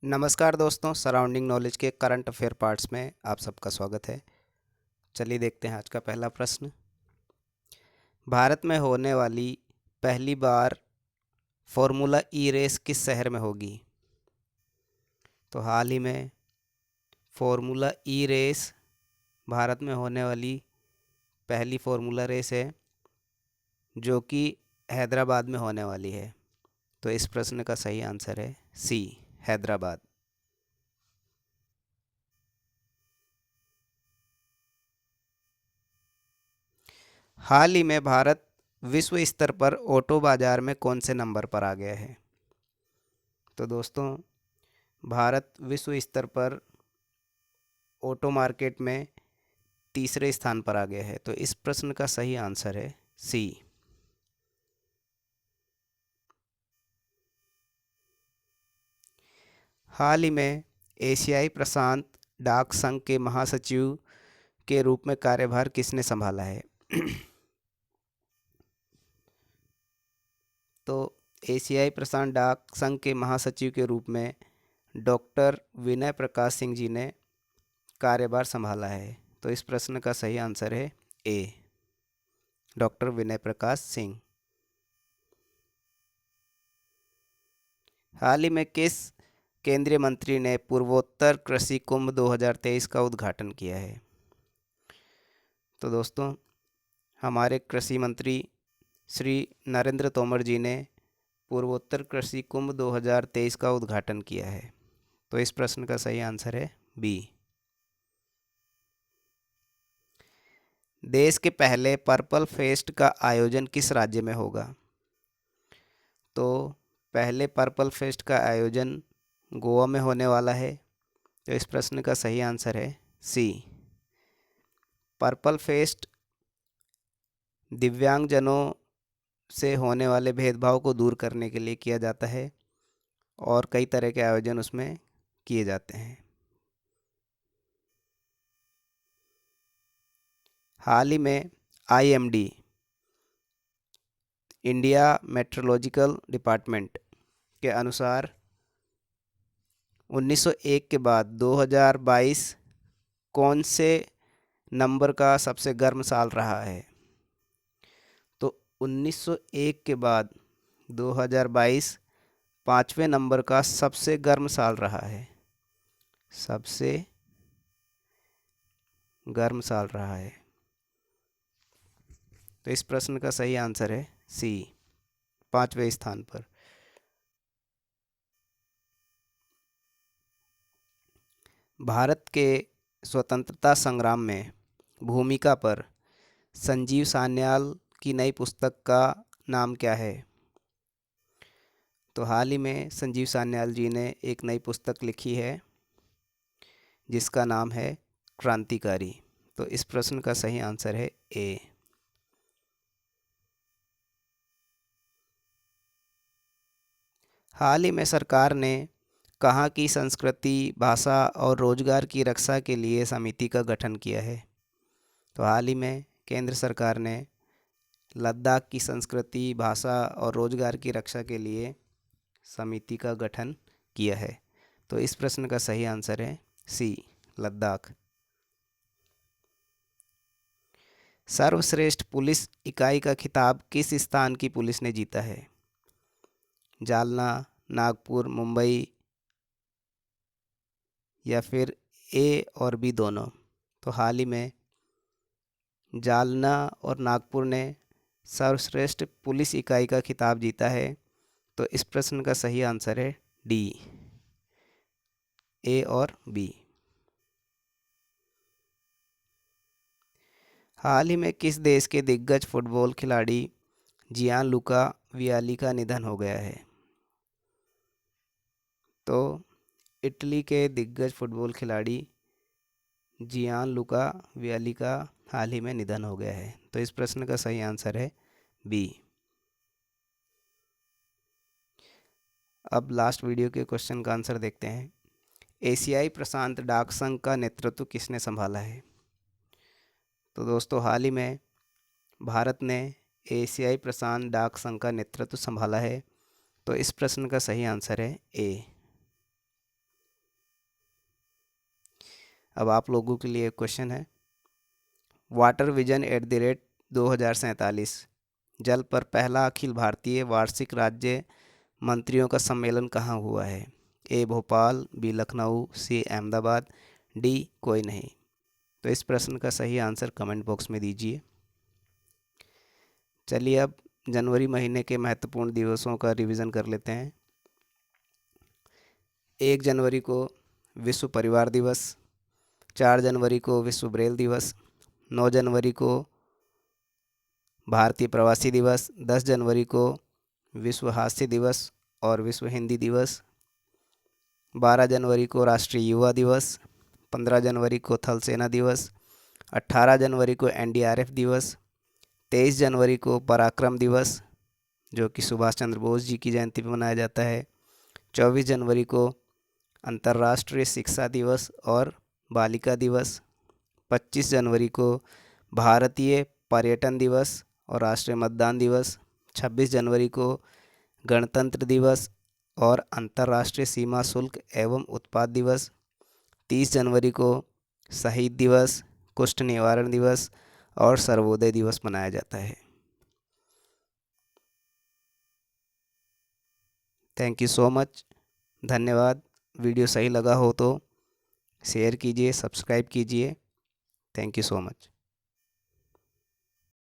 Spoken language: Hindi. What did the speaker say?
नमस्कार दोस्तों, सराउंडिंग नॉलेज के करंट अफेयर पार्ट्स में आप सबका स्वागत है। चलिए देखते हैं आज का पहला प्रश्न। भारत में होने वाली पहली बार फॉर्मूला ई रेस किस शहर में होगी? तो हाल ही में फॉर्मूला ई रेस भारत में होने वाली पहली फॉर्मूला रेस है जो कि हैदराबाद में होने वाली है। तो इस प्रश्न का सही आंसर है सी, हैदराबाद। हाल ही में भारत विश्व स्तर पर ऑटो बाजार में कौन से नंबर पर आ गया है? तो दोस्तों, भारत विश्व स्तर पर ऑटो मार्केट में तीसरे स्थान पर आ गया है। तो इस प्रश्न का सही आंसर है सी। हाल ही में एशियाई प्रशांत डाक संघ के महासचिव के रूप में कार्यभार किसने संभाला है? तो एशियाई प्रशांत डाक संघ के महासचिव के रूप में डॉक्टर विनय प्रकाश सिंह जी ने कार्यभार संभाला है। तो इस प्रश्न का सही आंसर है ए, डॉक्टर विनय प्रकाश सिंह। हाल ही में किस केंद्रीय मंत्री ने पूर्वोत्तर कृषि कुंभ 2023 का उद्घाटन किया है? तो दोस्तों, हमारे कृषि मंत्री श्री नरेंद्र तोमर जी ने पूर्वोत्तर कृषि कुंभ 2023 का उद्घाटन किया है। तो इस प्रश्न का सही आंसर है बी। देश के पहले पर्पल फेस्ट का आयोजन किस राज्य में होगा? तो पहले पर्पल फेस्ट का आयोजन गोवा में होने वाला है। तो इस प्रश्न का सही आंसर है सी। पर्पल फेस्ट दिव्यांगजनों से होने वाले भेदभाव को दूर करने के लिए किया जाता है और कई तरह के आयोजन उसमें किए जाते हैं। हाल ही में आईएमडी, इंडिया मेट्रोलॉजिकल डिपार्टमेंट के अनुसार 1901 के बाद 2022 कौन से नंबर का सबसे गर्म साल रहा है? तो 1901 के बाद 2022 पाँचवें नंबर का सबसे गर्म साल रहा है। सबसे गर्म साल रहा है। तो इस प्रश्न का सही आंसर है सी, पाँचवें स्थान पर। भारत के स्वतंत्रता संग्राम में भूमिका पर संजीव सान्याल की नई पुस्तक का नाम क्या है? तो हाल ही में संजीव सान्याल जी ने एक नई पुस्तक लिखी है जिसका नाम है क्रांतिकारी। तो इस प्रश्न का सही आंसर है ए। हाल ही में सरकार ने कहाँ की संस्कृति, भाषा और रोजगार की रक्षा के लिए समिति का गठन किया है? तो हाल ही में केंद्र सरकार ने लद्दाख की संस्कृति, भाषा और रोजगार की रक्षा के लिए समिति का गठन किया है। तो इस प्रश्न का सही आंसर है सी, लद्दाख। सर्वश्रेष्ठ पुलिस इकाई का खिताब किस स्थान की पुलिस ने जीता है? जालना, नागपुर, मुंबई या फिर ए और बी दोनों? तो हाल ही में जालना और नागपुर ने सर्वश्रेष्ठ पुलिस इकाई का खिताब जीता है। तो इस प्रश्न का सही आंसर है डी, ए और बी। हाल ही में किस देश के दिग्गज फुटबॉल खिलाड़ी जियानलुका वियाली का निधन हो गया है? तो इटली के दिग्गज फुटबॉल खिलाड़ी जियानलुका वियाली का हाल ही में निधन हो गया है। तो इस प्रश्न का सही आंसर है बी। अब लास्ट वीडियो के क्वेश्चन का आंसर देखते हैं। एशियाई प्रशांत डाक संघ का नेतृत्व किसने संभाला है? तो दोस्तों, हाल ही में भारत ने एशियाई प्रशांत डाक संघ का नेतृत्व संभाला है। तो इस प्रश्न का सही आंसर है ए। अब आप लोगों के लिए एक क्वेश्चन है, वाटर विजन @ 2047 जल पर पहला अखिल भारतीय वार्षिक राज्य मंत्रियों का सम्मेलन कहाँ हुआ है? ए भोपाल, बी लखनऊ, सी अहमदाबाद, डी कोई नहीं। तो इस प्रश्न का सही आंसर कमेंट बॉक्स में दीजिए। चलिए अब जनवरी महीने के महत्वपूर्ण दिवसों का रिवीजन कर लेते हैं। 1 जनवरी को विश्व परिवार दिवस, 4 जनवरी को विश्व ब्रेल दिवस, 9 जनवरी को भारतीय प्रवासी दिवस, 10 जनवरी को विश्व हास्य दिवस और विश्व हिंदी दिवस, 12 जनवरी को राष्ट्रीय युवा दिवस, 15 जनवरी को थल सेना दिवस, 18 जनवरी को NDRF दिवस, 23 जनवरी को पराक्रम दिवस जो कि सुभाष चंद्र बोस जी की जयंती पर मनाया जाता है, 24 जनवरी को अंतर्राष्ट्रीय शिक्षा दिवस और बालिका दिवस, 25 जनवरी को भारतीय पर्यटन दिवस और राष्ट्रीय मतदान दिवस, 26 जनवरी को गणतंत्र दिवस और अंतर्राष्ट्रीय सीमा शुल्क एवं उत्पाद दिवस, 30 जनवरी को शहीद दिवस, कुष्ठ निवारण दिवस और सर्वोदय दिवस मनाया जाता है। थैंक यू सो मच, धन्यवाद। वीडियो सही लगा हो तो शेयर कीजिए, सब्सक्राइब कीजिए। Thank you so much.